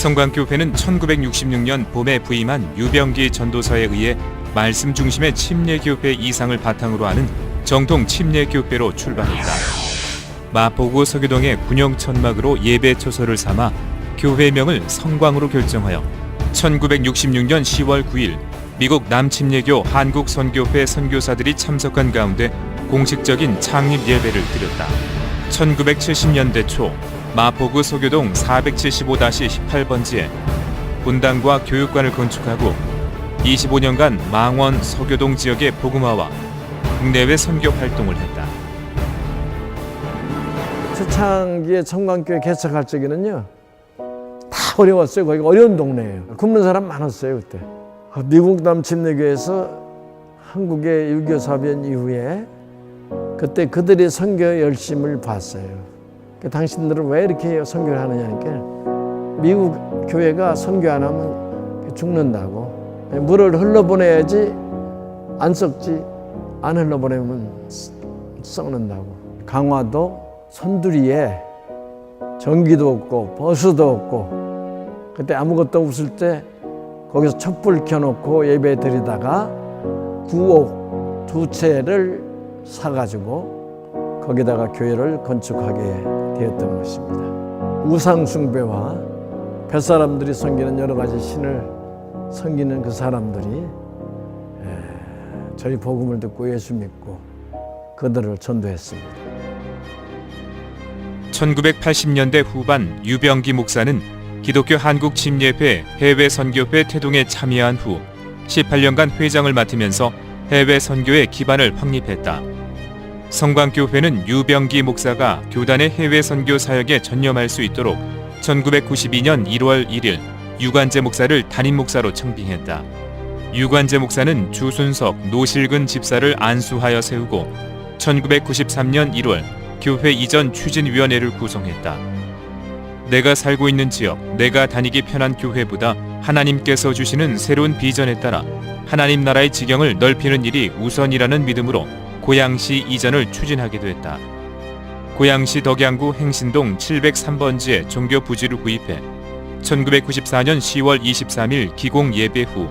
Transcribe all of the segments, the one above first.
성광교회는 1966년 봄에 부임한 유병기 전도사에 의해 말씀 중심의 침례교회 이상을 바탕으로 하는 정통 침례교회로 출발했다. 마포구 서교동의 군영천막으로 예배 초소를 삼아 교회명을 성광으로 결정하여 1966년 10월 9일 미국 남침례교 한국선교회 선교사들이 참석한 가운데 공식적인 창립 예배를 드렸다. 1970년대 초 마포구 서교동 475-18번지에 분당과 교육관을 건축하고 25년간 망원 서교동 지역의 복음화와 국내외 선교 활동을 했다. 초창기에 성광교회 개척할 적에는요, 다 어려웠어요. 거기가 어려운 동네예요. 굶는 사람 많았어요 그때. 미국 남침례교에서 한국의 유교 사변 이후에 그때 그들의 선교 열심을 봤어요. 당신들은 왜 이렇게 선교를 하느냐니까, 미국 교회가 선교 안 하면 죽는다고. 물을 흘러보내야지 안 썩지, 안 흘러보내면 썩는다고. 강화도 선두리에 전기도 없고 버스도 없고, 그때 아무것도 없을 때 거기서 촛불 켜놓고 예배 드리다가 구옥 2채를 사가지고 거기다가 교회를 건축하게 되었던 것입니다. 우상 숭배와 뱃사람들이 섬기는 여러 가지 신을 섬기는 그 사람들이 저희 복음을 듣고 예수 믿고 그들을 전도했습니다. 1980년대 후반 유병기 목사는 기독교 한국침례회 해외 선교회 태동에 참여한 후 18년간 회장을 맡으면서 해외 선교의 기반을 확립했다. 성광교회는 유병기 목사가 교단의 해외 선교 사역에 전념할 수 있도록 1992년 1월 1일 유관재 목사를 담임 목사로 청빙했다. 유관재 목사는 주순석, 노실근 집사를 안수하여 세우고 1993년 1월 교회 이전 추진위원회를 구성했다. 내가 살고 있는 지역, 내가 다니기 편한 교회보다 하나님께서 주시는 새로운 비전에 따라 하나님 나라의 지경을 넓히는 일이 우선이라는 믿음으로 고양시 이전을 추진하기도 했다. 고양시 덕양구 행신동 703번지에 종교 부지를 구입해 1994년 10월 23일 기공 예배 후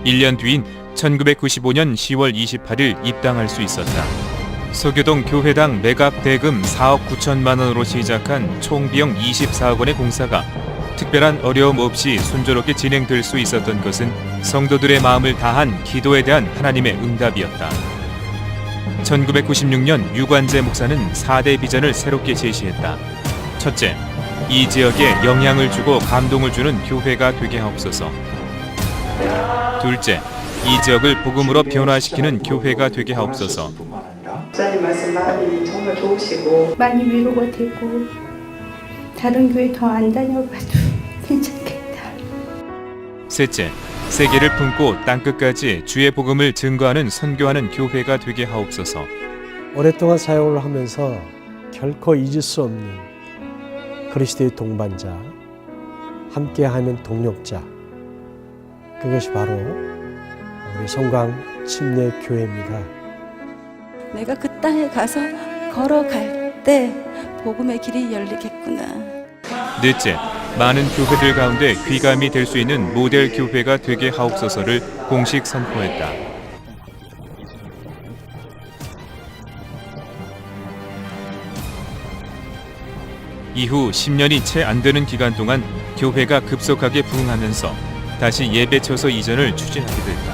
1년 뒤인 1995년 10월 28일 입당할 수 있었다. 서교동 교회당 매각 대금 4억 9천만 원으로 시작한 총 비용 24억 원의 공사가 특별한 어려움 없이 순조롭게 진행될 수 있었던 것은 성도들의 마음을 다한 기도에 대한 하나님의 응답이었다. 1996년 유관재 목사는 4대 비전을 새롭게 제시했다. 첫째, 이 지역에 영향을 주고 감동을 주는 교회가 되게 하옵소서. 둘째, 이 지역을 복음으로 변화시키는 교회가 되게 하옵소서. 목사님 말씀 마음이 정말 좋으시고 많이 위로가 되고 다른 교회 더 안 다녀봐도 괜찮겠다. 셋째, 세계를 품고 땅끝까지 주의 복음을 증거하는 선교하는 교회가 되게 하옵소서. 오랫동안 사역을 하면서 결코 잊을 수 없는 그리스도의 동반자, 함께하는 동력자, 그것이 바로 우리 성광 침례교회입니다. 내가 그 땅에 가서 걸어갈 때 복음의 길이 열리겠구나. 넷째, 많은 교회들 가운데 귀감이 될 수 있는 모델 교회가 되게 하옵소서를 공식 선포했다. 이후 10년이 채 안 되는 기간 동안 교회가 급속하게 부흥하면서 다시 예배초소 이전을 추진하기도 했다.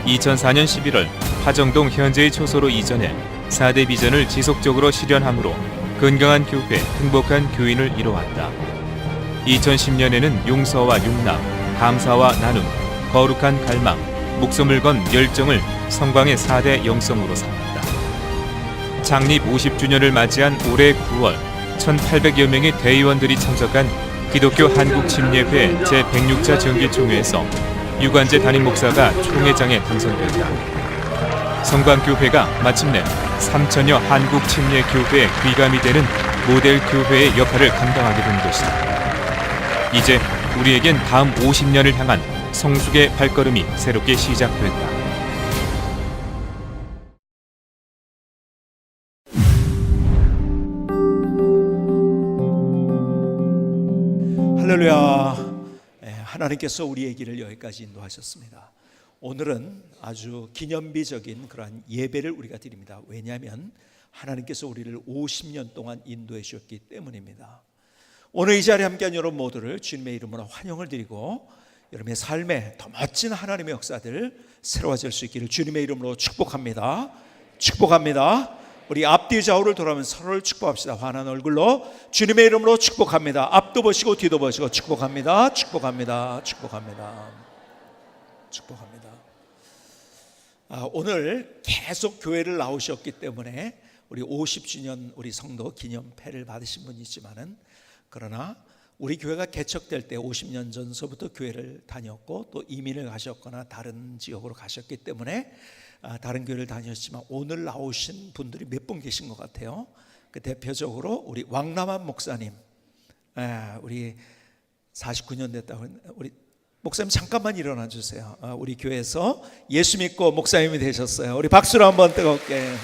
2004년 11월 화정동 현재의 초소로 이전해 4대 비전을 지속적으로 실현함으로 건강한 교회, 행복한 교인을 이뤄왔다. 2010년에는 용서와 융납, 감사와 나눔, 거룩한 갈망, 목숨을 건 열정을 성광의 4대 영성으로 삼았다. 창립 50주년을 맞이한 올해 9월 1,800여 명의 대의원들이 참석한 기독교 한국침례회 제106차 정기총회에서 유관재 담임 목사가 총회장에 당선됐다. 성광교회가 마침내 3천여 한국침례교회에 귀감이 되는 모델 교회의 역할을 감당하게 된 것이다. 이제 우리에겐 다음 50년을 향한 성숙의 발걸음이 새롭게 시작됐다. 할렐루야. 하나님께서 우리의 길을 여기까지 인도하셨습니다. 오늘은 아주 기념비적인 그러한 예배를 우리가 드립니다. 왜냐하면 하나님께서 우리를 50년 동안 인도해 주셨기 때문입니다. 오늘 이 자리에 함께한 여러분 모두를 주님의 이름으로 환영을 드리고 여러분의 삶에 더 멋진 하나님의 역사들 새로워질 수 있기를 주님의 이름으로 축복합니다. 축복합니다. 우리 앞뒤 좌우를 돌아보면서 서로를 축복합시다. 환한 얼굴로 주님의 이름으로 축복합니다. 앞도 보시고 뒤도 보시고 축복합니다. 축복합니다. 축복합니다. 축복합니다. 오늘 계속 교회를 나오셨기 때문에 우리 50주년 우리 성도 기념패를 받으신 분이 있지만은, 그러나 우리 교회가 개척될 때 50년 전서부터 교회를 다녔고 또 이민을 가셨거나 다른 지역으로 가셨기 때문에 다른 교회를 다녔지만 오늘 나오신 분들이 몇 분 계신 것 같아요. 그 대표적으로 우리 왕남한 목사님, 우리 49년 됐다고, 우리 목사님 잠깐만 일어나 주세요. 우리 교회에서 예수 믿고 목사님이 되셨어요. 우리 박수로 한번 뜨겁게.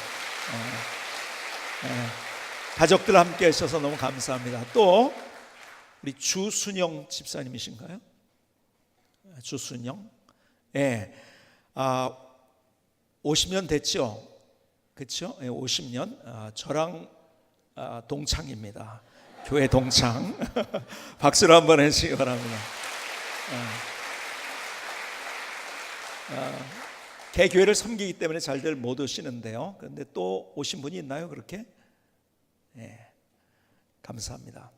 가족들 함께 하셔서 너무 감사합니다. 또 우리 주순영 집사님이신가요? 주순영. 50년 됐죠? 그렇죠? 50년. 저랑 동창입니다. 교회 동창. 박수로 한번 해주시기 바랍니다. 개교회를 섬기기 때문에 잘들 못 오시는데요. 그런데 또 오신 분이 있나요? 그렇게? 감사합니다.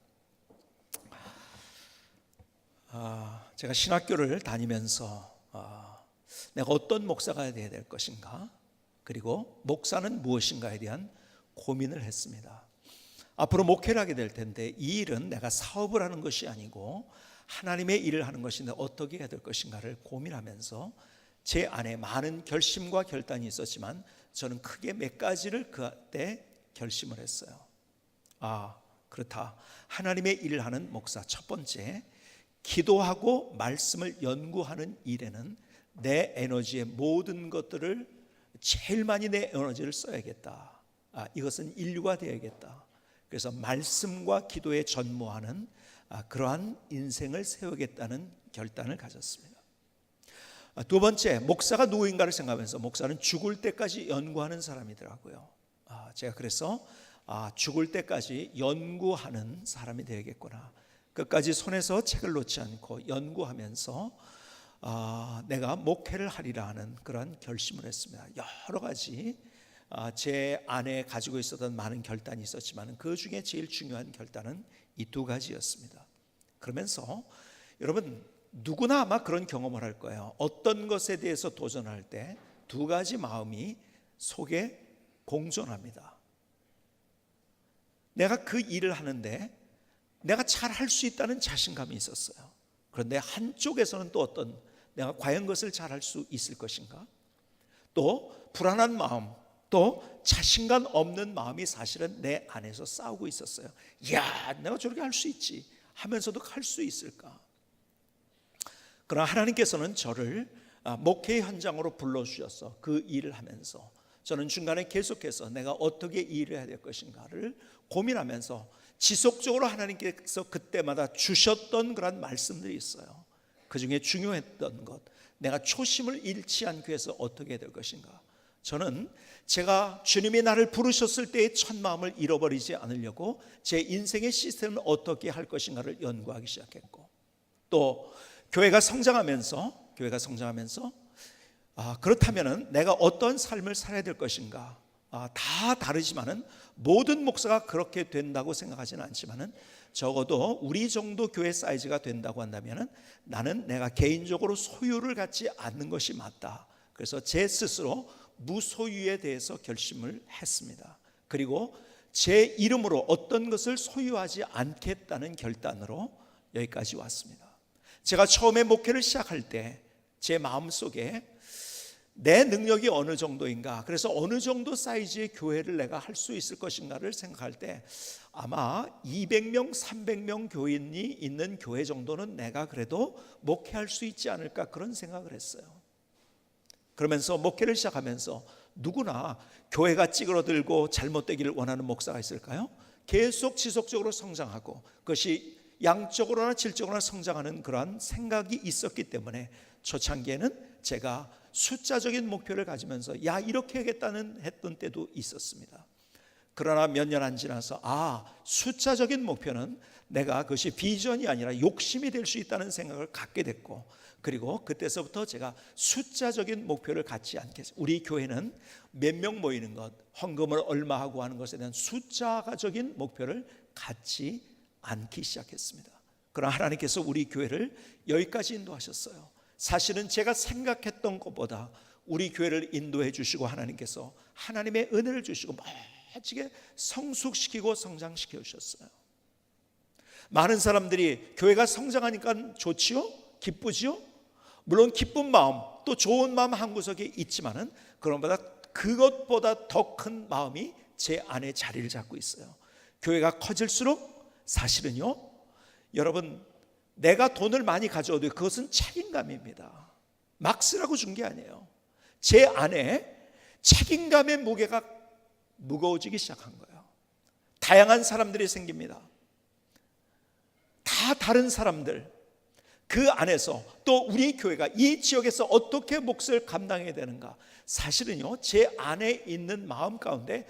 제가 신학교를 다니면서 내가 어떤 목사가 되어야 될 것인가, 그리고 목사는 무엇인가에 대한 고민을 했습니다. 앞으로 목회를 하게 될 텐데 이 일은 내가 사업을 하는 것이 아니고 하나님의 일을 하는 것인데 어떻게 해야 될 것인가를 고민하면서 제 안에 많은 결심과 결단이 있었지만 저는 크게 몇 가지를 그때 결심을 했어요. 그렇다. 하나님의 일을 하는 목사, 첫 번째, 기도하고 말씀을 연구하는 일에는 내 에너지의 모든 것들을 제일 많이 내 에너지를 써야겠다. 이것은 인류가 되어야겠다. 그래서 말씀과 기도에 전무하는 그러한 인생을 세우겠다는 결단을 가졌습니다. 두 번째, 목사가 누구인가를 생각하면서 목사는 죽을 때까지 연구하는 사람이더라고요. 제가 그래서 죽을 때까지 연구하는 사람이 되야겠구나. 끝까지 손에서 책을 놓지 않고 연구하면서 내가 목회를 하리라 하는 그런 결심을 했습니다. 여러 가지 제 안에 가지고 있었던 많은 결단이 있었지만 그 중에 제일 중요한 결단은 이 두 가지였습니다. 그러면서 여러분 누구나 아마 그런 경험을 할 거예요. 어떤 것에 대해서 도전할 때 두 가지 마음이 속에 공존합니다. 내가 그 일을 하는데 내가 잘 할 수 있다는 자신감이 있었어요. 그런데 한쪽에서는 또 어떤, 내가 과연 그것을 잘 할 수 있을 것인가? 또 불안한 마음, 또 자신감 없는 마음이 사실은 내 안에서 싸우고 있었어요. 야, 내가 저렇게 할 수 있지 하면서도 할 수 있을까? 그러나 하나님께서는 저를 목회 현장으로 불러주셔서 그 일을 하면서 저는 중간에 계속해서 내가 어떻게 일을 해야 될 것인가를 고민하면서 지속적으로 하나님께서 그때마다 주셨던 그런 말씀들이 있어요. 그 중에 중요했던 것, 내가 초심을 잃지 않기 위해서 어떻게 해야 될 것인가. 저는 제가 주님이 나를 부르셨을 때의 첫 마음을 잃어버리지 않으려고 제 인생의 시스템을 어떻게 할 것인가를 연구하기 시작했고, 또 교회가 성장하면서 그렇다면은 내가 어떤 삶을 살아야 될 것인가. 다 다르지만은 모든 목사가 그렇게 된다고 생각하지는 않지만은 적어도 우리 정도 교회 사이즈가 된다고 한다면은 나는 내가 개인적으로 소유를 갖지 않는 것이 맞다. 그래서 제 스스로 무소유에 대해서 결심을 했습니다. 그리고 제 이름으로 어떤 것을 소유하지 않겠다는 결단으로 여기까지 왔습니다. 제가 처음에 목회를 시작할 때 제 마음속에 내 능력이 어느 정도인가, 그래서 어느 정도 사이즈의 교회를 내가 할 수 있을 것인가를 생각할 때 아마 200명, 300명 교인이 있는 교회 정도는 내가 그래도 목회할 수 있지 않을까, 그런 생각을 했어요. 그러면서 목회를 시작하면서 누구나 교회가 찌그러들고 잘못되기를 원하는 목사가 있을까요? 계속 지속적으로 성장하고 그것이 양적으로나 질적으로나 성장하는 그러한 생각이 있었기 때문에 초창기에는 제가 숫자적인 목표를 가지면서 야 이렇게 하겠다는 했던 때도 있었습니다. 그러나 몇 년 안 지나서 숫자적인 목표는 내가 그것이 비전이 아니라 욕심이 될 수 있다는 생각을 갖게 됐고, 그리고 그때서부터 제가 숫자적인 목표를 갖지 않겠어요. 우리 교회는 몇 명 모이는 것, 헌금을 얼마 하고 하는 것에 대한 숫자적인 목표를 갖지 않기 시작했습니다. 그러나 하나님께서 우리 교회를 여기까지 인도하셨어요. 사실은 제가 생각했던 것보다 우리 교회를 인도해 주시고 하나님께서 하나님의 은혜를 주시고 멋지게 성숙시키고 성장시켜 주셨어요. 많은 사람들이 교회가 성장하니까 좋지요? 기쁘지요? 물론 기쁜 마음 또 좋은 마음 한 구석에 있지만은 그것보다 더 큰 마음이 제 안에 자리를 잡고 있어요. 교회가 커질수록 사실은요, 여러분, 내가 돈을 많이 가져와도 그것은 책임감입니다. 막 쓰라고 준 게 아니에요. 제 안에 책임감의 무게가 무거워지기 시작한 거예요. 다양한 사람들이 생깁니다. 다 다른 사람들, 그 안에서 또 우리 교회가 이 지역에서 어떻게 몫을 감당해야 되는가. 사실은요, 제 안에 있는 마음 가운데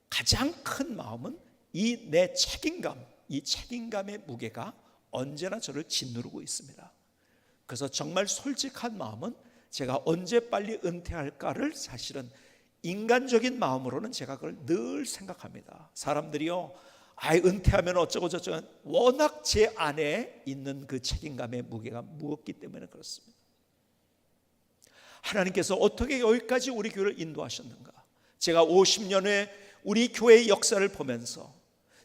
가장 큰 마음은 이 내 책임감, 이 책임감의 무게가 언제나 저를 짓누르고 있습니다. 그래서 정말 솔직한 마음은 제가 언제 빨리 은퇴할까를 사실은 인간적인 마음으로는 제가 그걸 늘 생각합니다. 사람들이요, 은퇴하면 어쩌고 저쩌고, 워낙 제 안에 있는 그 책임감의 무게가 무겁기 때문에 그렇습니다. 하나님께서 어떻게 여기까지 우리 교회를 인도하셨는가. 제가 50년의 우리 교회의 역사를 보면서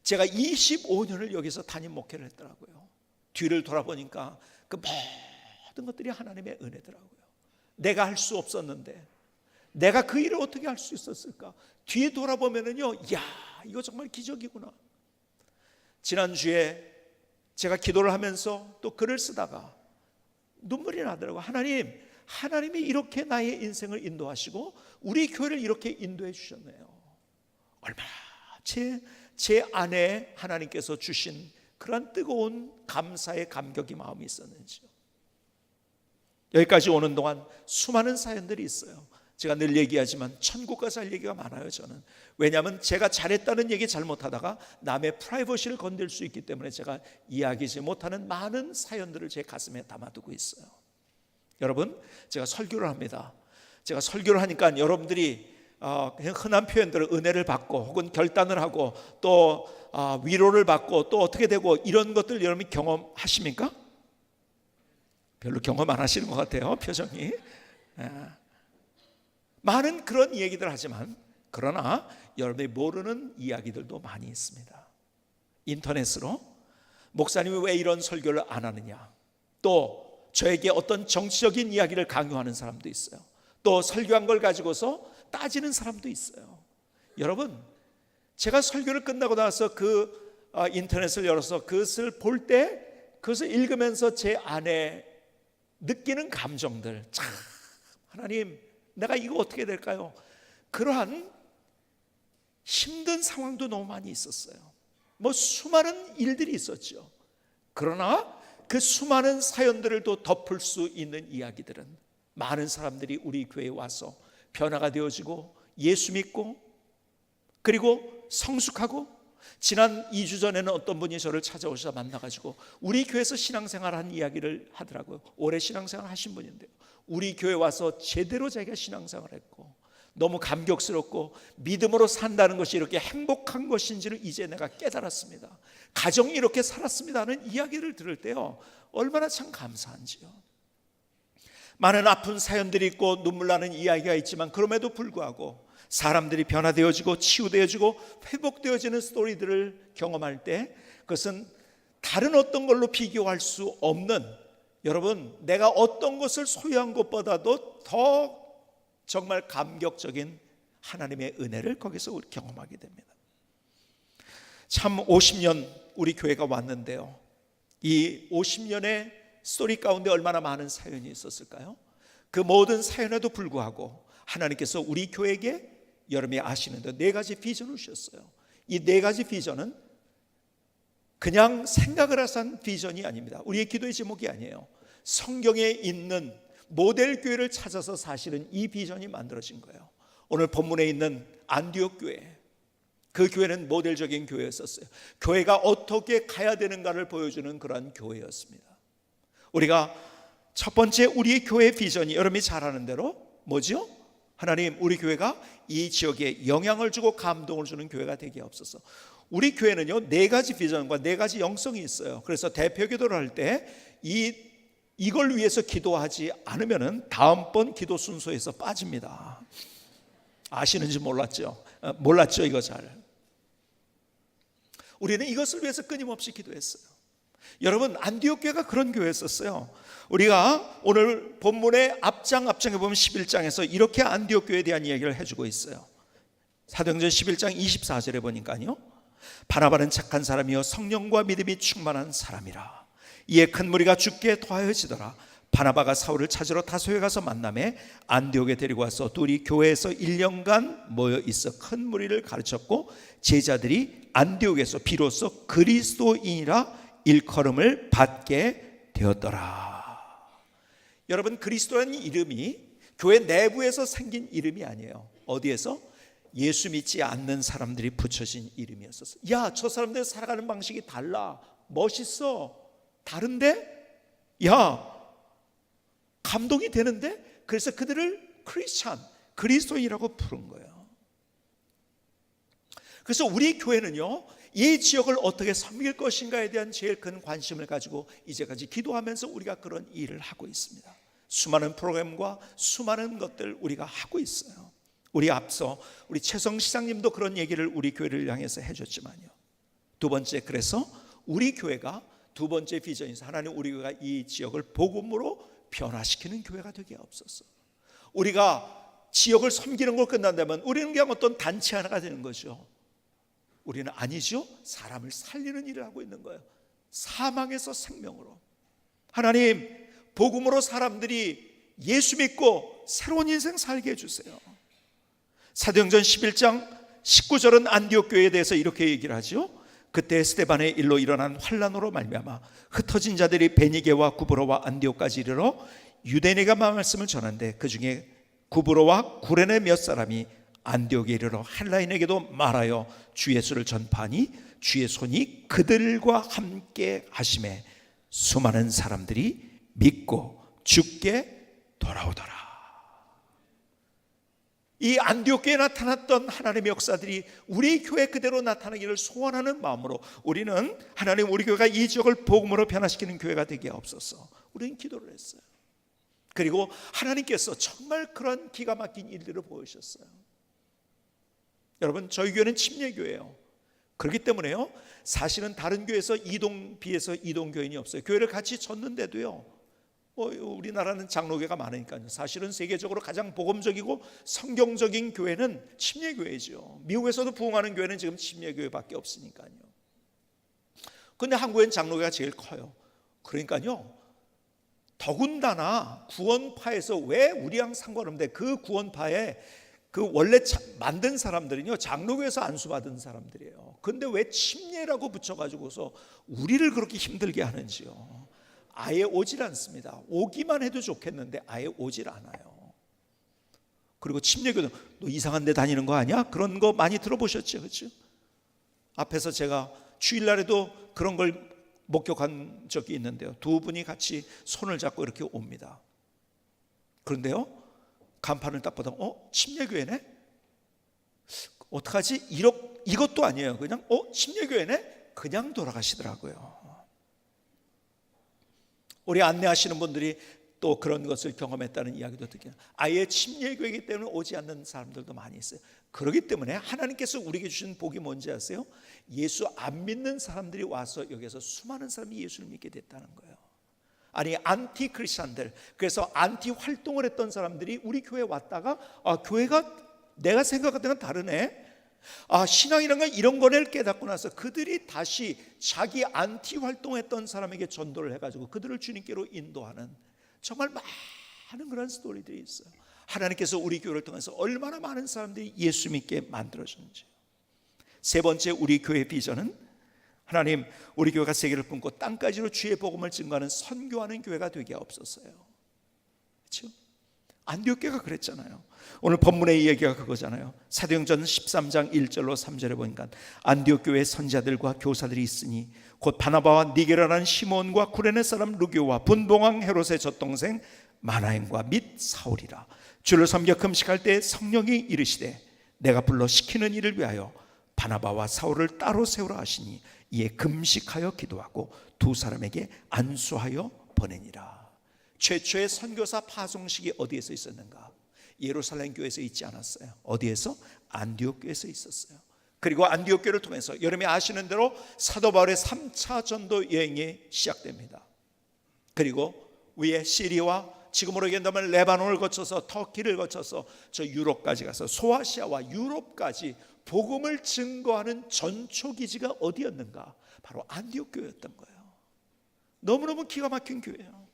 제가 25년을 여기서 담임 목회를 했더라고요. 뒤를 돌아보니까 그 모든 것들이 하나님의 은혜더라고요. 내가 할 수 없었는데 내가 그 일을 어떻게 할 수 있었을까. 뒤에 돌아보면은요, 이거 정말 기적이구나. 지난주에 제가 기도를 하면서 또 글을 쓰다가 눈물이 나더라고요. 하나님이 이렇게 나의 인생을 인도하시고 우리 교회를 이렇게 인도해 주셨네요. 얼마나 제 안에 하나님께서 주신 그런 뜨거운 감사의 감격의 마음이 있었는지요. 여기까지 오는 동안 수많은 사연들이 있어요. 제가 늘 얘기하지만 천국 가서 할 얘기가 많아요. 저는 왜냐하면 제가 잘했다는 얘기 잘못하다가 남의 프라이버시를 건들 수 있기 때문에 제가 이야기하지 못하는 많은 사연들을 제 가슴에 담아두고 있어요. 여러분, 제가 설교를 합니다. 제가 설교를 하니까 여러분들이 그냥 흔한 표현대로 은혜를 받고 혹은 결단을 하고 또 위로를 받고 또 어떻게 되고 이런 것들 여러분이 경험하십니까? 별로 경험 안 하시는 것 같아요, 표정이. 많은 그런 얘기들 하지만 그러나 여러분이 모르는 이야기들도 많이 있습니다. 인터넷으로 목사님이 왜 이런 설교를 안 하느냐, 또 저에게 어떤 정치적인 이야기를 강요하는 사람도 있어요. 또 설교한 걸 가지고서 따지는 사람도 있어요. 여러분, 제가 설교를 끝나고 나서 그 인터넷을 열어서 그것을 볼 때 그것을 읽으면서 제 안에 느끼는 감정들, 참 하나님 내가 이거 어떻게 될까요? 그러한 힘든 상황도 너무 많이 있었어요. 수많은 일들이 있었죠. 그러나 그 수많은 사연들을 또 덮을 수 있는 이야기들은 많은 사람들이 우리 교회에 와서 변화가 되어지고 예수 믿고 그리고 성숙하고, 지난 2주 전에는 어떤 분이 저를 찾아오셔서 만나가지고 우리 교회에서 신앙생활한 이야기를 하더라고요. 오래 신앙생활 하신 분인데요, 우리 교회 와서 제대로 자기가 신앙생활을 했고 너무 감격스럽고 믿음으로 산다는 것이 이렇게 행복한 것인지를 이제 내가 깨달았습니다. 가정이 이렇게 살았습니다 하는 이야기를 들을 때요, 얼마나 참 감사한지요. 많은 아픈 사연들이 있고 눈물 나는 이야기가 있지만 그럼에도 불구하고 사람들이 변화되어지고 치유되어지고 회복되어지는 스토리들을 경험할 때 그것은 다른 어떤 걸로 비교할 수 없는, 여러분, 내가 어떤 것을 소유한 것보다도 더 정말 감격적인 하나님의 은혜를 거기서 경험하게 됩니다. 참 50년 우리 교회가 왔는데요, 이 50년의 스토리 가운데 얼마나 많은 사연이 있었을까요? 그 모든 사연에도 불구하고 하나님께서 우리 교회에게 여러분이 아시는데 4가지 비전을 주셨어요. 이 4가지 비전은 그냥 생각을 해서 한 비전이 아닙니다. 우리의 기도의 제목이 아니에요. 성경에 있는 모델 교회를 찾아서 사실은 이 비전이 만들어진 거예요. 오늘 본문에 있는 안디옥 교회, 그 교회는 모델적인 교회였었어요. 교회가 어떻게 가야 되는가를 보여주는 그런 교회였습니다. 우리가 첫 번째 우리의 교회 비전이 여러분이 잘 아는 대로 뭐죠? 하나님, 우리 교회가 이 지역에 영향을 주고 감동을 주는 교회가 되게 없어서. 우리 교회는요 4가지 비전과 4가지 영성이 있어요. 그래서 대표 기도를 할 때 이걸 위해서 기도하지 않으면은 다음번 기도 순서에서 빠집니다. 아시는지 몰랐죠? 몰랐죠 이거 잘. 우리는 이것을 위해서 끊임없이 기도했어요. 여러분, 안디옥 교회가 그런 교회였었어요. 우리가 오늘 본문의 앞장에 보면 11장에서 이렇게 안디옥 교회에 대한 이야기를 해주고 있어요. 사도행전 11장 24절에 보니까요, 바나바는 착한 사람이요 성령과 믿음이 충만한 사람이라. 이에 큰 무리가 주께 더하여지더라. 바나바가 사울을 찾으러 다소에 가서 만남에 안디옥에 데리고 와서 둘이 교회에서 1년간 모여 있어 큰 무리를 가르쳤고, 제자들이 안디옥에서 비로소 그리스도인이라 일컬음을 받게 되었더라. 여러분, 그리스도라는 이름이 교회 내부에서 생긴 이름이 아니에요. 어디에서? 예수 믿지 않는 사람들이 붙여진 이름이었었어요. 야, 저 사람들 살아가는 방식이 달라, 멋있어, 다른데? 야, 감동이 되는데? 그래서 그들을 크리스찬, 그리스도인이라고 부른 거예요. 그래서 우리 교회는요, 이 지역을 어떻게 섬길 것인가에 대한 제일 큰 관심을 가지고 이제까지 기도하면서 우리가 그런 일을 하고 있습니다. 수많은 프로그램과 수많은 것들 우리가 하고 있어요. 우리 앞서 우리 최성 시장님도 그런 얘기를 우리 교회를 향해서 해줬지만요, 두 번째, 그래서 우리 교회가 두 번째 비전에서 하나님, 우리 교회가 이 지역을 복음으로 변화시키는 교회가 되게 없었어. 우리가 지역을 섬기는 걸 끝난다면 우리는 그냥 어떤 단체 하나가 되는 거죠. 우리는 아니죠. 사람을 살리는 일을 하고 있는 거예요. 사망에서 생명으로. 하나님, 복음으로 사람들이 예수 믿고 새로운 인생 살게 해주세요. 사도행전 11장 19절은 안디옥 교회에 대해서 이렇게 얘기를 하죠. 그때 스데반의 일로 일어난 환란으로 말미암아 흩어진 자들이 베니게와 구브로와 안디옥까지 이르러 유대인에게 말씀을 전한데, 그 중에 구브로와 구레네 몇 사람이 안디옥에 이르러 헬라인에게도 말하여 주 예수를 전파하니 주의 손이 그들과 함께 하심에 수많은 사람들이 믿고 주께 돌아오더라. 이 안디옥 교회에 나타났던 하나님의 역사들이 우리 교회 그대로 나타나기를 소원하는 마음으로 우리는 하나님, 우리 교회가 이 지역을 복음으로 변화시키는 교회가 되게 없어서 우리는 기도를 했어요. 그리고 하나님께서 정말 그런 기가 막힌 일들을 보여주셨어요. 여러분, 저희 교회는 침례교회예요. 그렇기 때문에요, 사실은 다른 교회에서 비해서 이동교인이 없어요. 교회를 같이 졌는데도요, 우리나라는 장로교회가 많으니까요. 사실은 세계적으로 가장 복음적이고 성경적인 교회는 침례교회죠. 미국에서도 부흥하는 교회는 지금 침례교회밖에 없으니까요. 그런데 한국엔 장로교회가 제일 커요. 그러니까요, 더군다나 구원파에서 왜 우리랑 상관없는데, 그 구원파에 그 원래 만든 사람들은요, 장로교에서 안수받은 사람들이에요. 그런데 왜 침례라고 붙여가지고서 우리를 그렇게 힘들게 하는지요. 아예 오질 않습니다. 오기만 해도 좋겠는데 아예 오질 않아요. 그리고 침례교는 너 이상한 데 다니는 거 아니야? 그런 거 많이 들어보셨죠, 그렇죠? 앞에서 제가 주일날에도 그런 걸 목격한 적이 있는데요, 두 분이 같이 손을 잡고 이렇게 옵니다. 그런데요, 간판을 딱 보다 침례교회네? 어떡하지? 이것도 아니에요. 그냥 침례교회네? 그냥 돌아가시더라고요. 우리 안내하시는 분들이 또 그런 것을 경험했다는 이야기도 듣게, 아예 침례교회이기 때문에 오지 않는 사람들도 많이 있어요. 그렇기 때문에 하나님께서 우리에게 주신 복이 뭔지 아세요? 예수 안 믿는 사람들이 와서 여기서 수많은 사람이 예수를 믿게 됐다는 거예요. 아니, 안티 크리스찬들, 그래서 안티 활동을 했던 사람들이 우리 교회에 왔다가 교회가 내가 생각했던 건 다르네, 신앙이란 건 이런 거를 깨닫고 나서 그들이 다시 자기 안티 활동했던 사람에게 전도를 해가지고 그들을 주님께로 인도하는 정말 많은 그런 스토리들이 있어요. 하나님께서 우리 교회를 통해서 얼마나 많은 사람들이 예수 믿게 만들어졌는지. 세 번째 우리 교회 비전은 하나님, 우리 교회가 세계를 품고 땅까지로 주의 복음을 증거하는 선교하는 교회가 되게 없었어요. 그렇죠? 안디옥 교회가 그랬잖아요. 오늘 본문의 얘기가 그거잖아요. 사도행전 13장 1절로 3절에 보니까 안디옥 교회에 선지자들과 교사들이 있으니 곧 바나바와 니게라라는 시몬과 구레네 사람 루교와 분봉왕 헤롯의 젖동생 마나행과 및 사울이라. 주를 섬겨 금식할 때 성령이 이르시되 내가 불러 시키는 일을 위하여 바나바와 사울을 따로 세우라 하시니 이에 금식하여 기도하고 두 사람에게 안수하여 보내니라. 최초의 선교사 파송식이 어디에서 있었는가? 예루살렘 교회에서 있지 않았어요. 어디에서? 안디옥 교회에서 있었어요. 그리고 안디옥 교회를 통해서 여러분이 아시는 대로 사도 바울의 3차 전도 여행이 시작됩니다. 그리고 위에 시리아와 지금으로 얘기한다면 레바논을 거쳐서 터키를 거쳐서 저 유럽까지 가서 소아시아와 유럽까지 복음을 증거하는 전초기지가 어디였는가? 바로 안디옥 교회였던 거예요. 너무너무 기가 막힌 교회예요.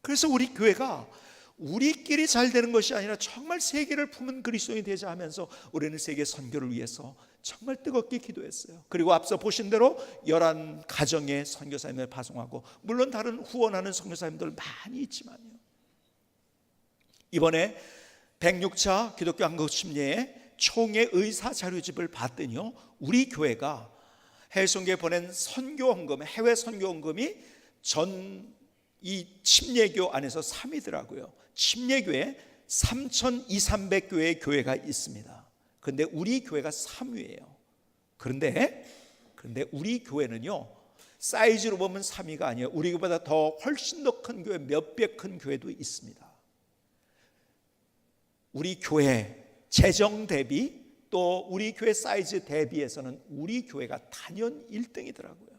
그래서 우리 교회가 우리끼리 잘 되는 것이 아니라 정말 세계를 품은 그리스도인이 되자 하면서 우리는 세계 선교를 위해서 정말 뜨겁게 기도했어요. 그리고 앞서 보신 대로 11가정의 선교사님을 파송하고, 물론 다른 후원하는 선교사님들 많이 있지만요, 이번에 106차 기독교 한국 침례의 총회 의사 자료집을 봤더니요, 우리 교회가 해외 선교에 보낸 선교헌금, 해외 선교헌금이 이 침례교 안에서 3위더라고요. 침례교회 3,200교회의 교회가 있습니다. 그런데 우리 교회가 3위예요. 그런데 우리 교회는요, 사이즈로 보면 3위가 아니에요. 우리 교회보다 더 훨씬 더 큰 교회, 몇백 큰 교회도 있습니다. 우리 교회 재정 대비 또 우리 교회 사이즈 대비해서는 우리 교회가 단연 1등이더라고요.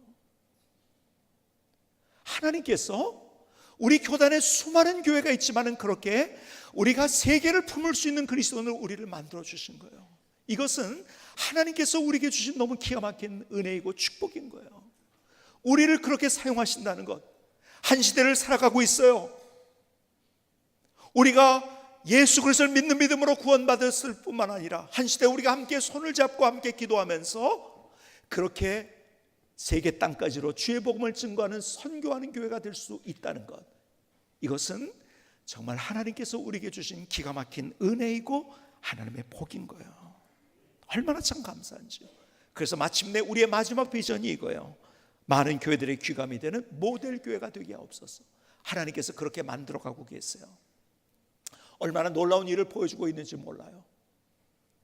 하나님께서 우리 교단에 수많은 교회가 있지만은 그렇게 우리가 세계를 품을 수 있는 그리스도인을 우리를 만들어 주신 거예요. 이것은 하나님께서 우리에게 주신 너무 기가 막힌 은혜이고 축복인 거예요. 우리를 그렇게 사용하신다는 것. 한 시대를 살아가고 있어요. 우리가 예수 그리스도를 믿는 믿음으로 구원받았을 뿐만 아니라 한 시대 우리가 함께 손을 잡고 함께 기도하면서 그렇게 세계 땅까지로 주의 복음을 증거하는 선교하는 교회가 될 수 있다는 것, 이것은 정말 하나님께서 우리에게 주신 기가 막힌 은혜이고 하나님의 복인 거예요. 얼마나 참 감사한지요. 그래서 마침내 우리의 마지막 비전이 이거예요. 많은 교회들의 귀감이 되는 모델 교회가 되게 하옵소서. 하나님께서 그렇게 만들어가고 계세요. 얼마나 놀라운 일을 보여주고 있는지 몰라요.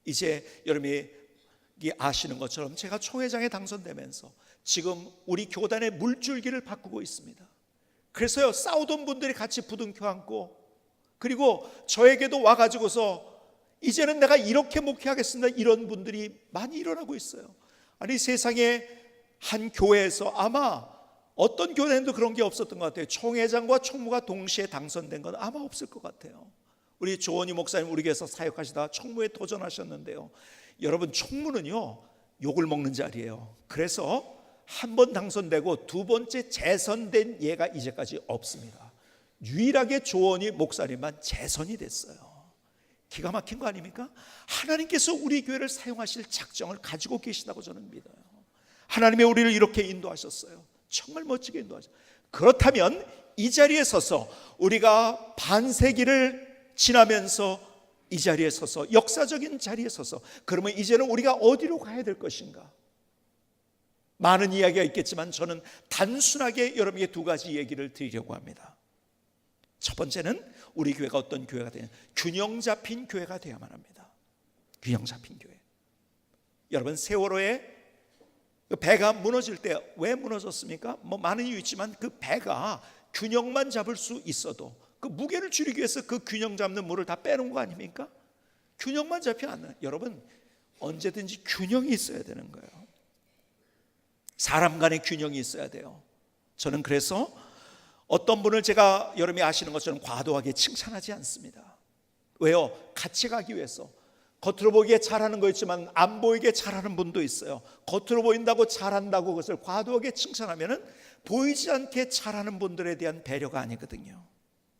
이제 여러분이 아시는 것처럼 제가 총회장에 당선되면서 지금 우리 교단의 물줄기를 바꾸고 있습니다. 그래서요, 싸우던 분들이 같이 부둥켜 안고, 그리고 저에게도 와가지고서 이제는 내가 이렇게 목회하겠습니다, 이런 분들이 많이 일어나고 있어요. 아니, 세상에 한 교회에서 아마 어떤 교회도 그런 게 없었던 것 같아요. 총회장과 총무가 동시에 당선된 건 아마 없을 것 같아요. 우리 조원희 목사님 우리 교회에서 사역하시다 총무에 도전하셨는데요, 여러분, 총무는요 욕을 먹는 자리예요. 그래서 한 번 당선되고 두 번째 재선된 예가 이제까지 없습니다. 유일하게 조원희 목사님만 재선이 됐어요. 기가 막힌 거 아닙니까? 하나님께서 우리 교회를 사용하실 작정을 가지고 계시다고 저는 믿어요. 하나님의 우리를 이렇게 인도하셨어요. 정말 멋지게 인도하셨어요. 그렇다면 이 자리에 서서 우리가 반세기를 지나면서 이 자리에 서서, 역사적인 자리에 서서, 그러면 이제는 우리가 어디로 가야 될 것인가? 많은 이야기가 있겠지만 저는 단순하게 여러분에게 두 가지 얘기를 드리려고 합니다. 첫 번째는 우리 교회가 어떤 교회가 되냐, 균형 잡힌 교회가 되어야만 합니다. 균형 잡힌 교회. 여러분, 세월호에 배가 무너질 때 왜 무너졌습니까? 많은 이유 있지만 그 배가 균형만 잡을 수 있어도 그 무게를 줄이기 위해서 그 균형 잡는 물을 다 빼놓은 거 아닙니까? 균형만 잡히면 안 돼요. 여러분, 언제든지 균형이 있어야 되는 거예요. 사람 간의 균형이 있어야 돼요. 저는 그래서 어떤 분을 제가 여러분이 아시는 것처럼 과도하게 칭찬하지 않습니다. 왜요? 같이 가기 위해서. 겉으로 보기에 잘하는 거 있지만 안 보이게 잘하는 분도 있어요. 겉으로 보인다고 잘한다고 그것을 과도하게 칭찬하면은 보이지 않게 잘하는 분들에 대한 배려가 아니거든요.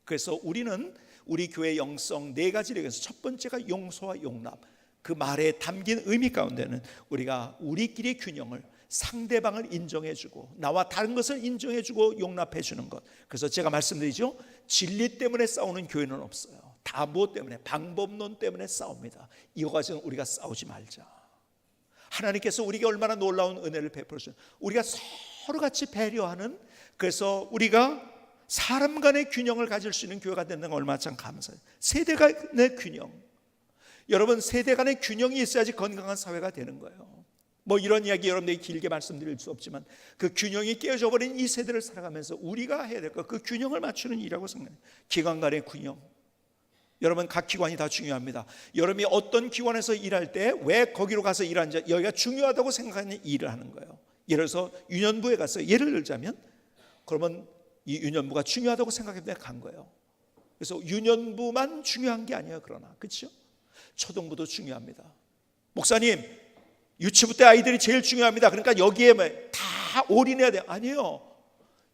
그래서 우리는 우리 교회 영성 4가지를 위해서, 첫 번째가 용서와 용납. 그 말에 담긴 의미 가운데는 우리가 우리끼리의 균형을, 상대방을 인정해주고 나와 다른 것을 인정해주고 용납해주는 것. 그래서 제가 말씀드리죠, 진리 때문에 싸우는 교회는 없어요. 다 무엇 때문에? 방법론 때문에 싸웁니다. 이거 가지고 우리가 싸우지 말자. 하나님께서 우리에게 얼마나 놀라운 은혜를 베풀어 주신, 우리가 서로 같이 배려하는, 그래서 우리가 사람 간의 균형을 가질 수 있는 교회가 된다는 건 얼마나 참 감사해요. 세대 간의 균형. 여러분, 세대 간의 균형이 있어야지 건강한 사회가 되는 거예요. 뭐 이런 이야기 여러분들이 길게 말씀드릴 수 없지만 그 균형이 깨어져 버린 이 세대를 살아가면서 우리가 해야 될 것, 그 균형을 맞추는 일이라고 생각해요. 기관 간의 균형. 여러분, 각 기관이 다 중요합니다. 여러분이 어떤 기관에서 일할 때 왜 거기로 가서 일하는지, 여기가 중요하다고 생각하는 일을 하는 거예요. 예를 들어서 유년부에 가서 예를 들자면, 그러면 이 유년부가 중요하다고 생각했는데 간 거예요. 그래서 유년부만 중요한 게 아니에요. 그러나 그렇죠? 초등부도 중요합니다. 목사님, 유치부 때 아이들이 제일 중요합니다. 그러니까 여기에 다 올인해야 돼요. 아니에요.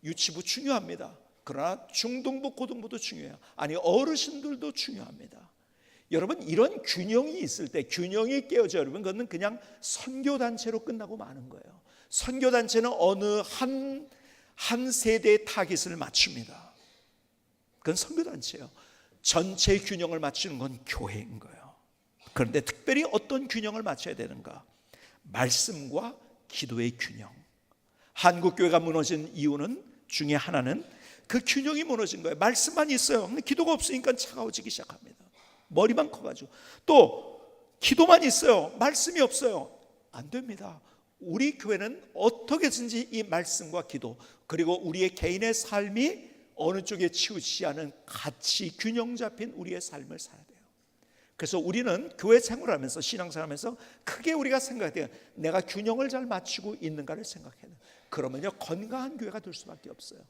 유치부 중요합니다. 그러나 중등부, 고등부도 중요해요. 아니, 어르신들도 중요합니다. 여러분, 이런 균형이 있을 때, 균형이 깨어져, 여러분, 그거는 그냥 선교단체로 끝나고 마는 거예요. 선교단체는 어느 한 세대의 타깃을 맞춥니다. 그건 선교단체예요. 전체의 균형을 맞추는 건 교회인 거예요. 그런데 특별히 어떤 균형을 맞춰야 되는가? 말씀과 기도의 균형. 한국교회가 무너진 이유는 중에 하나는 그 균형이 무너진 거예요. 말씀만 있어요. 근데 기도가 없으니까 차가워지기 시작합니다. 머리만 커가지고. 또 기도만 있어요. 말씀이 없어요. 안 됩니다. 우리 교회는 어떻게든지 이 말씀과 기도, 그리고 우리의 개인의 삶이 어느 쪽에 치우치지 않은 같이 균형 잡힌 우리의 삶을 살아야 돼요. 그래서 우리는 교회 생활하면서, 신앙생활하면서 크게 우리가 생각해야 돼요. 내가 균형을 잘 맞추고 있는가를 생각해야 돼요. 그러면요, 건강한 교회가 될 수밖에 없어요.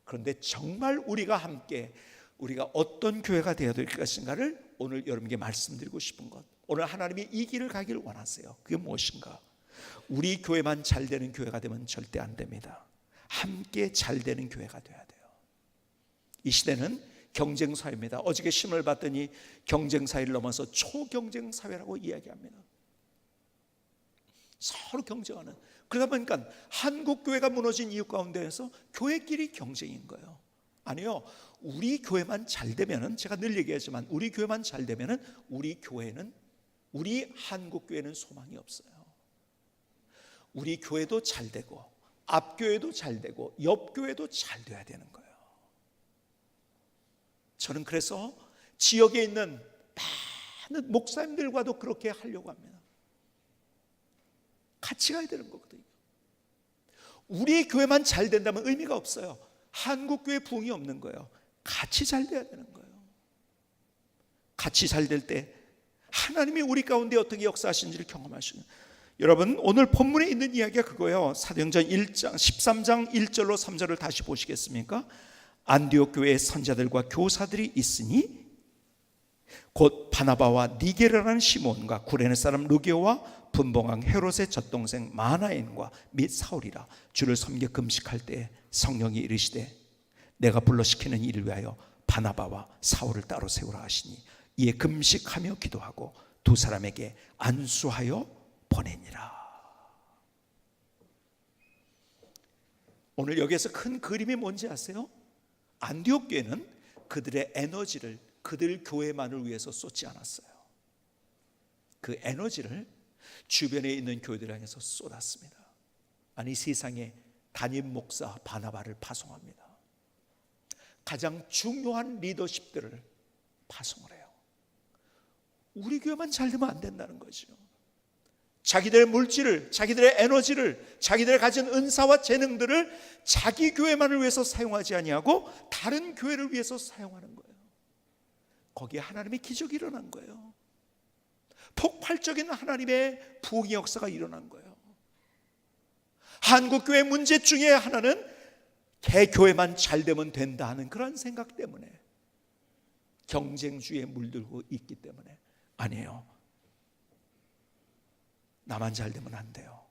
그런데 정말 우리가 함께, 우리가 어떤 교회가 되어야 될 것인가를 오늘 여러분께 말씀드리고 싶은 것, 오늘 하나님이 이 길을 가기를 원하세요. 그게 무엇인가? 우리 교회만 잘 되는 교회가 되면 절대 안 됩니다. 함께 잘 되는 교회가 돼야 돼요. 이 시대는 경쟁 사회입니다. 어저께 신문을 봤더니 경쟁 사회를 넘어서 초경쟁 사회라고 이야기합니다. 서로 경쟁하는. 그러다 보니까 한국 교회가 무너진 이유 가운데에서 교회끼리 경쟁인 거예요. 아니요, 우리 교회만 잘 되면은, 제가 늘 얘기하지만 우리 교회만 잘 되면은 우리 교회는, 우리 한국 교회는 소망이 없어요. 우리 교회도 잘 되고 앞 교회도 잘 되고 옆 교회도 잘 돼야 되는 거예요. 저는 그래서 지역에 있는 많은 목사님들과도 그렇게 하려고 합니다. 같이 가야 되는 거거든요. 우리 교회만 잘 된다면 의미가 없어요. 한국 교회 부흥이 없는 거예요. 같이 잘 돼야 되는 거예요. 같이 잘 될 때 하나님이 우리 가운데 어떻게 역사하시는지를 경험하시는. 여러분, 오늘 본문에 있는 이야기가 그거예요. 사도행전 1장 13장 1절로 3절을 다시 보시겠습니까? 안디옥 교회에 선자들과 교사들이 있으니 곧 바나바와 니게르라는 시몬과 구레네 사람 루게오와 분봉왕 헤롯의 젖동생 마나엔과 및 사울이라. 주를 섬겨 금식할 때 성령이 이르시되 내가 불러시키는 일을 위하여 바나바와 사울을 따로 세우라 하시니 이에 금식하며 기도하고 두 사람에게 안수하여 보내니라. 오늘 여기에서 큰 그림이 뭔지 아세요? 안디옥 교회는 그들의 에너지를 그들 교회만을 위해서 쏟지 않았어요. 그 에너지를 주변에 있는 교회들 향해서 쏟았습니다. 아니, 세상에 담임 목사 바나바를 파송합니다. 가장 중요한 리더십들을 파송을 해요. 우리 교회만 잘 되면 안 된다는 거죠. 자기들의 물질을, 자기들의 에너지를, 자기들의 가진 은사와 재능들을 자기 교회만을 위해서 사용하지 아니하고 다른 교회를 위해서 사용하는 거예요. 거기에 하나님의 기적이 일어난 거예요. 폭발적인 하나님의 부흥의 역사가 일어난 거예요. 한국 교회 문제 중에 하나는 개교회만 잘 되면 된다 하는 그런 생각 때문에, 경쟁주의에 물들고 있기 때문에. 아니에요. 나만 잘 되면 안 돼요.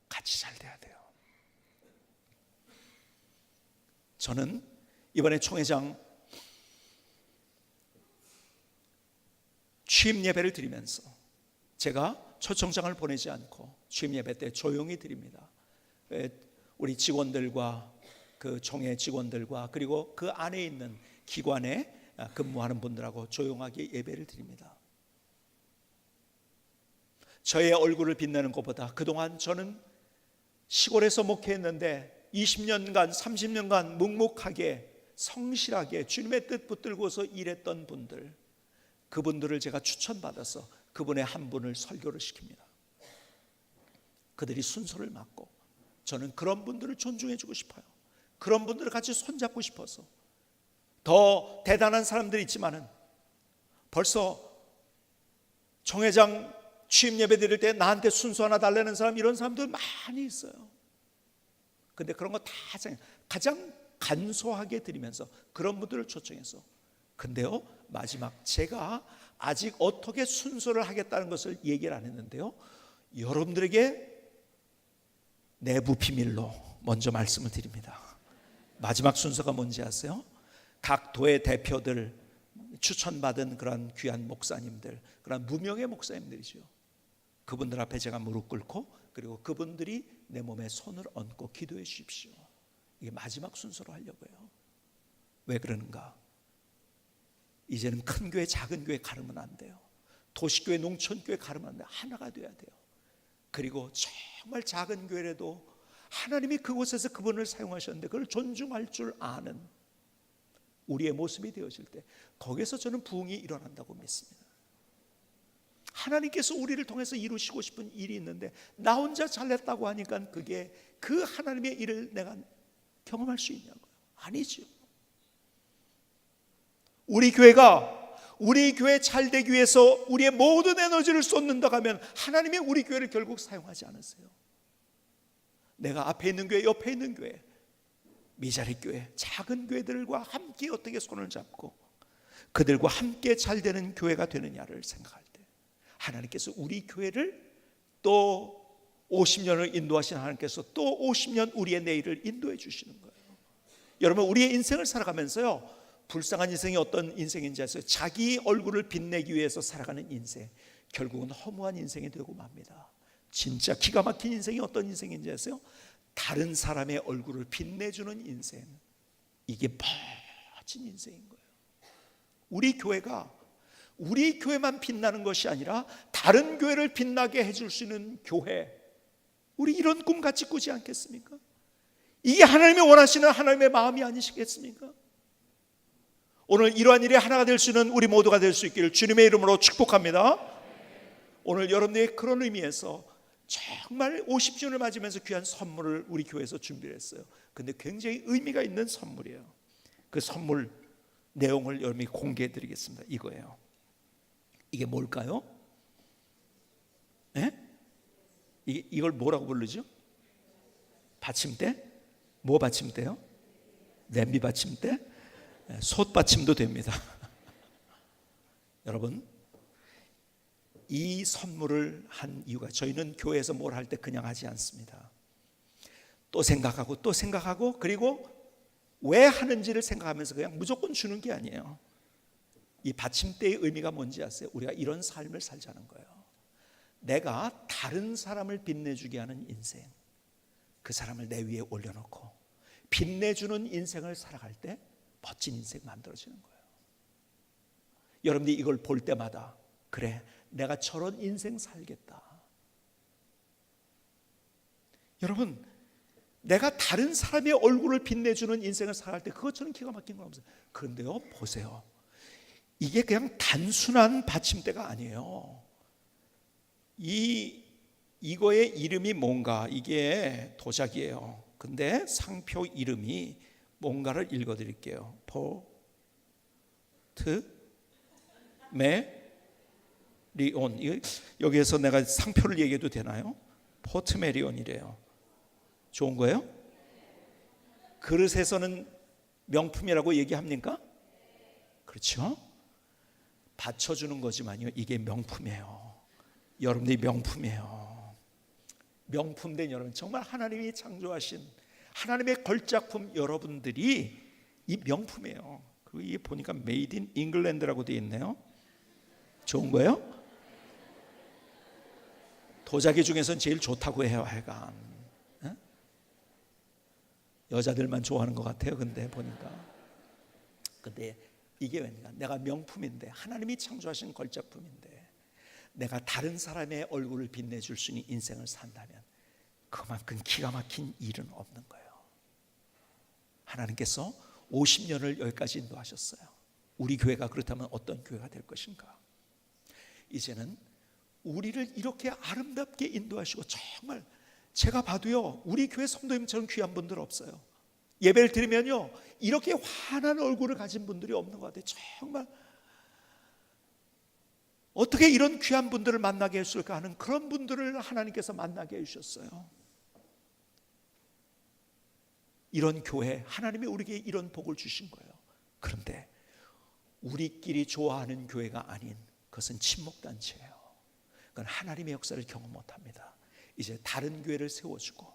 같이 잘 돼야 돼요. 저는 이번에 총회장 취임 예배를 드리면서 제가 초청장을 보내지 않고 주임 예배 때 조용히 드립니다. 우리 직원들과 그 총회 직원들과 그리고 그 안에 있는 기관에 근무하는 분들하고 조용하게 예배를 드립니다. 저의 얼굴을 빛내는 것보다 그동안 저는 시골에서 목회했는데 20년간 30년간 묵묵하게 성실하게 주님의 뜻 붙들고서 일했던 분들, 그분들을 제가 추천받아서 그분의 한 분을 설교를 시킵니다. 그들이 순서를 맡고 저는 그런 분들을 존중해 주고 싶어요. 그런 분들을 같이 손잡고 싶어서. 더 대단한 사람들이 있지만은 벌써 총회장 취임 예배 드릴 때 나한테 순서 하나 달라는 사람, 이런 사람들 많이 있어요. 근데 그런 거 다 가장 간소하게 드리면서 그런 분들을 초청해서. 근데요, 마지막 제가 아직 어떻게 순서를 하겠다는 것을 얘기를 안 했는데요, 여러분들에게 내부 비밀로 먼저 말씀을 드립니다. 마지막 순서가 뭔지 아세요? 각 도의 대표들, 추천받은 그런 귀한 목사님들, 그런 무명의 목사님들이죠. 그분들 앞에 제가 무릎 꿇고, 그리고 그분들이 내 몸에 손을 얹고 기도해 주십시오. 이게 마지막 순서로 하려고요. 왜 그러는가? 이제는 큰 교회 작은 교회 가르면 안 돼요. 도시교회 농촌교회 가르면 안 돼요. 하나가 돼야 돼요. 그리고 정말 작은 교회라도 하나님이 그곳에서 그분을 사용하셨는데 그걸 존중할 줄 아는 우리의 모습이 되어질 때 거기에서 저는 부흥이 일어난다고 믿습니다. 하나님께서 우리를 통해서 이루시고 싶은 일이 있는데 나 혼자 잘냈다고 하니까 그게 그 하나님의 일을 내가 경험할 수 있냐고요? 아니죠. 우리 교회 잘 되기 위해서 우리의 모든 에너지를 쏟는다고 하면 하나님이 우리 교회를 결국 사용하지 않으세요. 내가 앞에 있는 교회, 옆에 있는 교회, 미자리 교회, 작은 교회들과 함께 어떻게 손을 잡고 그들과 함께 잘 되는 교회가 되느냐를 생각할 때 하나님께서 우리 교회를 또 50년을 인도하신 하나님께서 또 50년 우리의 내일을 인도해 주시는 거예요. 여러분, 우리의 인생을 살아가면서요, 불쌍한 인생이 어떤 인생인지 아세요? 자기 얼굴을 빛내기 위해서 살아가는 인생, 결국은 허무한 인생이 되고 맙니다. 진짜 기가 막힌 인생이 어떤 인생인지 아세요? 다른 사람의 얼굴을 빛내주는 인생, 이게 멋진 인생인 거예요. 우리 교회가 우리 교회만 빛나는 것이 아니라 다른 교회를 빛나게 해줄 수 있는 교회, 우리 이런 꿈 같이 꾸지 않겠습니까? 이게 하나님이 원하시는 하나님의 마음이 아니시겠습니까? 오늘 이러한 일에 하나가 될 수 있는 우리 모두가 될 수 있기를 주님의 이름으로 축복합니다. 오늘 여러분들의 그런 의미에서 정말 50주년을 맞으면서 귀한 선물을 우리 교회에서 준비를 했어요. 근데 굉장히 의미가 있는 선물이에요. 그 선물 내용을 여러분이 공개해 드리겠습니다. 이거예요. 이게 뭘까요? 네? 이걸 뭐라고 부르죠? 받침대? 뭐 받침대요? 냄비 받침대? 솥 받침도 됩니다. 여러분, 이 선물을 한 이유가, 저희는 교회에서 뭘 할 때 그냥 하지 않습니다. 또 생각하고 또 생각하고, 그리고 왜 하는지를 생각하면서 그냥 무조건 주는 게 아니에요. 이 받침대의 의미가 뭔지 아세요? 우리가 이런 삶을 살자는 거예요. 내가 다른 사람을 빛내주게 하는 인생, 그 사람을 내 위에 올려놓고 빛내주는 인생을 살아갈 때 멋진 인생 만들어지는 거예요. 여러분들이 이걸 볼 때마다 그래, 내가 저런 인생 살겠다. 여러분, 내가 다른 사람의 얼굴을 빛내주는 인생을 살아갈 때 그것 저는 기가 막힌 건 없어요. 그런데요, 보세요. 이게 그냥 단순한 받침대가 아니에요. 이거의 이름이 뭔가, 이게 도자기예요. 근데 상표 이름이 뭔가를 읽어드릴게요. 포트메리온. 여기에서 내가 상표를 얘기해도 되나요? 포트메리온이래요. 좋은 거예요? 그릇에서는 명품이라고 얘기합니까? 그렇죠? 받쳐주는 거지만요, 이게 명품이에요. 여러분들이 명품이에요. 명품된 여러분, 정말 하나님이 창조하신 하나님의 걸작품 여러분들이 이 명품이에요. 그리고 이게 보니까 메이드 인 잉글랜드라고 되어 있네요. 좋은 거예요? 도자기 중에서는 제일 좋다고 해요, 하여간. 어? 여자들만 좋아하는 것 같아요, 근데 보니까. 근데 이게 왠가 내가 명품인데, 하나님이 창조하신 걸작품인데, 내가 다른 사람의 얼굴을 빛내줄 수 있는 인생을 산다면 그만큼 기가 막힌 일은 없는 거예요. 하나님께서 50년을 여기까지 인도하셨어요. 우리 교회가 그렇다면 어떤 교회가 될 것인가? 이제는 우리를 이렇게 아름답게 인도하시고, 정말 제가 봐도요, 우리 교회 성도님처럼 귀한 분들 없어요. 예배를 드리면요, 이렇게 환한 얼굴을 가진 분들이 없는 것 같아요. 정말 어떻게 이런 귀한 분들을 만나게 했을까 하는 그런 분들을 하나님께서 만나게 해주셨어요. 이런 교회, 하나님이 우리에게 이런 복을 주신 거예요. 그런데 우리끼리 좋아하는 교회가 아닌, 그것은 침묵단체예요. 그건 하나님의 역사를 경험 못합니다. 이제 다른 교회를 세워주고,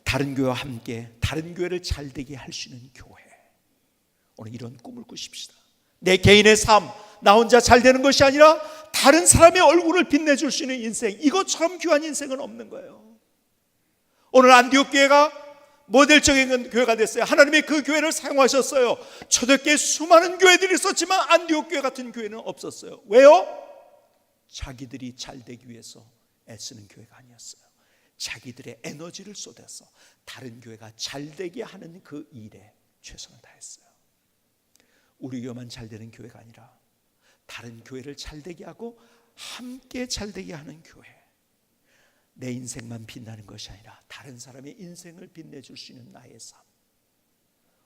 다른 교회와 함께 다른 교회를 잘되게 할 수 있는 교회, 오늘 이런 꿈을 꾸십시다. 내 개인의 삶, 나 혼자 잘 되는 것이 아니라 다른 사람의 얼굴을 빛내줄 수 있는 인생, 이것처럼 귀한 인생은 없는 거예요. 오늘 안디옥 교회가 모델적인 교회가 됐어요. 하나님이 그 교회를 사용하셨어요. 초대교회 수많은 교회들이 있었지만 안디옥 교회 같은 교회는 없었어요. 왜요? 자기들이 잘 되기 위해서 애쓰는 교회가 아니었어요. 자기들의 에너지를 쏟아서 다른 교회가 잘 되게 하는 그 일에 최선을 다했어요. 우리 교회만 잘 되는 교회가 아니라 다른 교회를 잘 되게 하고 함께 잘 되게 하는 교회. 내 인생만 빛나는 것이 아니라 다른 사람의 인생을 빛내줄 수 있는 나의 삶.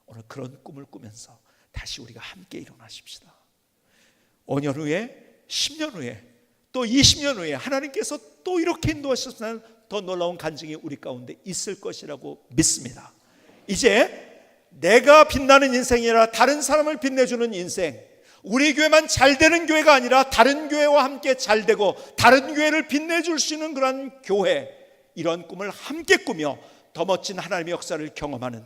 오늘 그런 꿈을 꾸면서 다시 우리가 함께 일어나십시다. 5년 후에, 10년 후에, 또 20년 후에 하나님께서 또 이렇게 인도하셨으면 더 놀라운 간증이 우리 가운데 있을 것이라고 믿습니다. 이제 내가 빛나는 인생이 아니라 다른 사람을 빛내주는 인생, 우리 교회만 잘 되는 교회가 아니라 다른 교회와 함께 잘 되고 다른 교회를 빛내줄 수 있는 그런 교회, 이런 꿈을 함께 꾸며 더 멋진 하나님의 역사를 경험하는,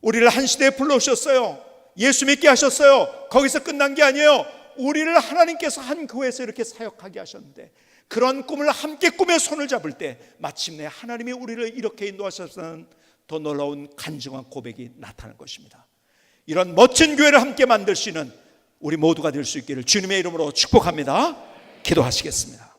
우리를 한 시대에 불러오셨어요. 예수 믿게 하셨어요. 거기서 끝난 게 아니에요. 우리를 하나님께서 한 교회에서 이렇게 사역하게 하셨는데, 그런 꿈을 함께 꾸며 손을 잡을 때 마침내 하나님이 우리를 이렇게 인도하셨다는 더 놀라운 간증한 고백이 나타날 것입니다. 이런 멋진 교회를 함께 만들 수 있는 우리 모두가 될 수 있기를 주님의 이름으로 축복합니다. 기도하시겠습니다.